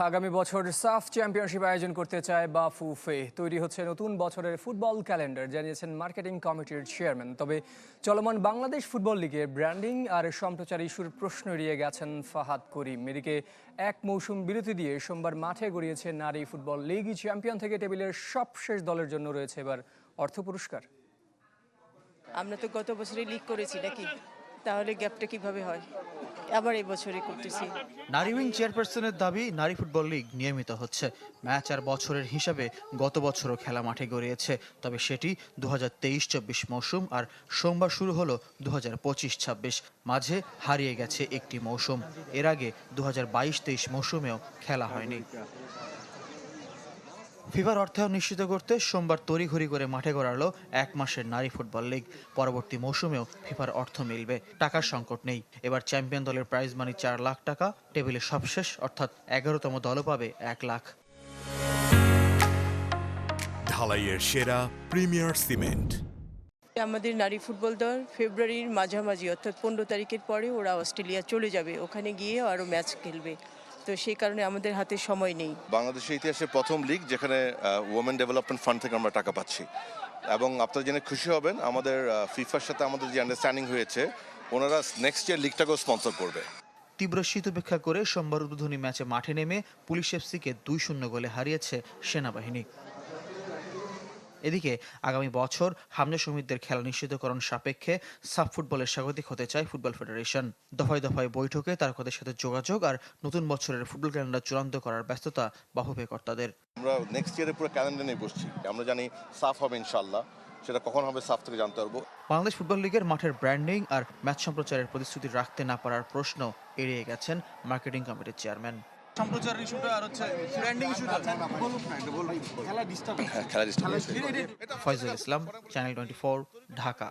আগামী বছর সাফ চ্যাম্পিয়নশিপ আয়োজন করতে চায় বাফুফে। তৈরি হচ্ছে নতুন বছরের ফুটবল ক্যালেন্ডার, জানিয়েছেন মার্কেটিং কমিটির চেয়ারম্যান। তবে চলমান বাংলাদেশ ফুটবল লিগের ব্র্যান্ডিং আর সম্প্রচার ইস্যুর প্রশ্ন এড়িয়ে গেছেন ফাহাদ করিম। এদিকে এক মৌসুম বিরতি দিয়ে সোমবার মাঠে গড়িয়েছে নারী ফুটবল লিগ। চ্যাম্পিয়ন থেকে টেবিলের সবশেষ দলের জন্য রয়েছে এবার অর্থ পুরস্কার। আমরা তো গত বছরে লিগ করেছি নাকি, তাহলে গ্যাপটা কিভাবে হয়? আবার এই বছরই করতেছি। নারী উইং চেয়ারপারসনের দাবি, নারী ফুটবল লিগ নিয়মিত হচ্ছে। ম্যাচ আর বছরের হিসাবে গত বছরও খেলা মাঠে গড়িয়েছে, তবে সেটি 2023-24 মৌসুম, আর সোমবার শুরু হলো 2025-26। মাঝে হারিয়ে গেছে একটি মৌসুম। এর আগে 2022-23 মৌসুমেও খেলা হয়নি। ফিফার অর্থায়ন নিশ্চিত করতে সোমবার তড়িঘড়ি করে মাঠে গড়ালো 1 মাসের নারী ফুটবল লিগ। পরবর্তী মৌসুমেও ফিফার অর্থ মিলবে, টাকার সংকট নেই। এবার চ্যাম্পিয়ন দলের প্রাইজ মানি 4 লাখ টাকা, টেবিলে সবশেষ অর্থাৎ 11তম দলও পাবে 1 লাখ। ঢালাইয়ের সেরা প্রিমিয়ার সিমেন্ট। আমাদের নারী ফুটবল দল ফেব্রুয়ারির মাঝামাঝি অর্থাৎ 15 তারিখের পরে ওরা অস্ট্রেলিয়া চলে যাবে, ওখানে গিয়ে আরও ম্যাচ খেলবে। তো সেই কারণে আমাদের হাতে সময় নেই। বাংলাদেশের ইতিহাসে প্রথম লিগ যেখানে ওমেন ডেভেলপমেন্ট ফান্ড থেকে আমরা টাকা পাচ্ছি, এবং আপনারা জেনে খুশি হবেন আমাদের ফিফার সাথে আমাদের যে আন্ডারস্ট্যান্ডিং হয়েছে, ওনারা নেক্সট ইয়ার লিগটাকেও স্পন্সর করবে। তীব্র শীত উপেক্ষা করে সোমবার উদ্বোধনী ম্যাচে মাঠে নেমে পুলিশ এফসিকে 2-0 গোলে হারিয়েছে সেনাবাহিনী। এদিকে আগামী বছর হামজা শহীদদের খেলা নিশ্চিতকরণ সাপেক্ষে সাফ ফুটবলের স্বাগতিক হতে চায় ফুটবল ফেডারেশন। দফায় দফায় বৈঠকে তারকাদের সাথে যোগাযোগ আর নতুন বছরের ফুটবল ক্যালেন্ডার চূড়ান্ত করার ব্যস্ততা বাফুফে কর্তাদের। আমরা নেক্সট ইয়ারে পুরো ক্যালেন্ডার নিয়ে বসছি। আমরা জানি সাফ হবে ইনশাল্লাহ, সেটা কখন হবে সাফ থেকে জানতে পারবো। বাংলাদেশ ফুটবল লিগের মাঠের ব্র্যান্ডিং আর ম্যাচ সম্প্রচারের প্রতিশ্রুতি রাখতে না পারার প্রশ্ন এড়িয়ে গেছেন মার্কেটিং কমিটির চেয়ারম্যান। সম্প্রচার ইস্যুটা আর হচ্ছে ব্র্যান্ডিং ইস্যুটা খেলা ডিস্টার্ব। ফয়জুল ইসলাম, চ্যানেল 24, ঢাকা।